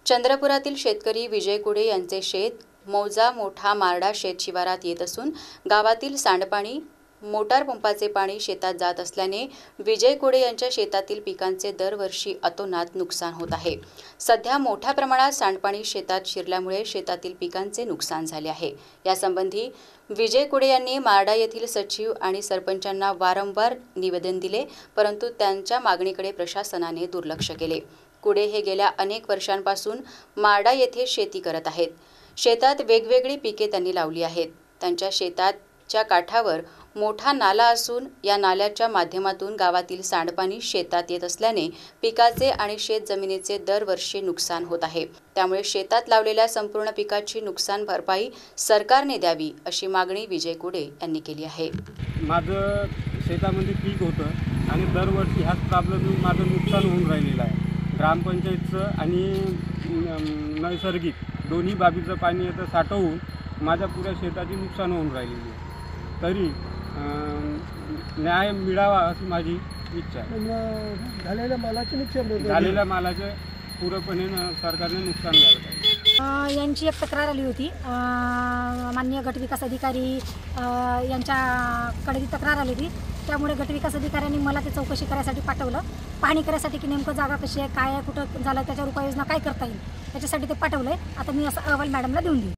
चंद्रपुरातील शेतकरी विजय कुडे यांचे शेत मौजा मोठा मारडा शेत शिवारात येत असून गावातील सांडपाणी मोटार पंपाचे पाणी शेतात जात असल्याने विजय कुडे यांच्या शेतातील पिकांचे दरवर्षी अतोनात नुकसान होत आहे। सध्या मोठ्या प्रमाणात सांडपाणी शेतात शिरल्यामुळे शेतातील पिकांचे नुकसान झाले आहे। यासंबंधी विजय कुडे यांनी मारडा येथील सचिव आणि सरपंचांना वारंवार निवेदन दिले, परंतु त्यांच्या मागणीकडे प्रशासनाने दुर्लक्ष केले। कुडे हे गेल्या अनेक वर्षांपासून मारडा येथे शेती करत आहेत। शेतात वेगवेगळी पिके त्यांनी लावली आहेत। त्यांच्या शेताच्या काठावर मोठा नाला असून या नाल्याच्या माध्यमातून गावातील सांडपाणी शेतात येत असल्याने पिकाचे आणि शेत जमिनीचे दरवर्षी नुकसान होत आहे। त्यामुळे शेतात लावलेल्या संपूर्ण पिकाची नुकसान भरपाई सरकारने द्यावी अशी मागणी विजय कुडे यांनी केली आहे। माझं शेतामध्ये पीक होतं आणि दरवर्षी हाच प्रॉब्लेम माझं नुकसान होऊन राहिलेलं आहे। ग्रामपंचायतचं आणि नैसर्गिक दोन्ही बाबीचं पाणी येतं साठवून माझ्या पुऱ्या शेताची नुकसान होऊन राहिलेली आहे। तरी न्याय मिळावा अशी माझी इच्छा आहे। झालेल्या मालाचे पूर्णपणे सरकारने नुकसान द्यायला पाहिजे। यांची एक तक्रार आली होती। माननीय गटविकास अधिकारी यांच्याकडे ती तक्रार आली होती। त्यामुळे गटविकास अधिकाऱ्यांनी मला ते चौकशी करायसाठी पाठवलं, पाहणी करायसाठी की नेमकं जागा कशी आहे, काय आहे, कुठं झालं, त्याच्यावर उपाययोजना काय करता येईल याच्यासाठी ते पाठवलंय। आता मी असा अहवाल मॅडमला देऊन देईन।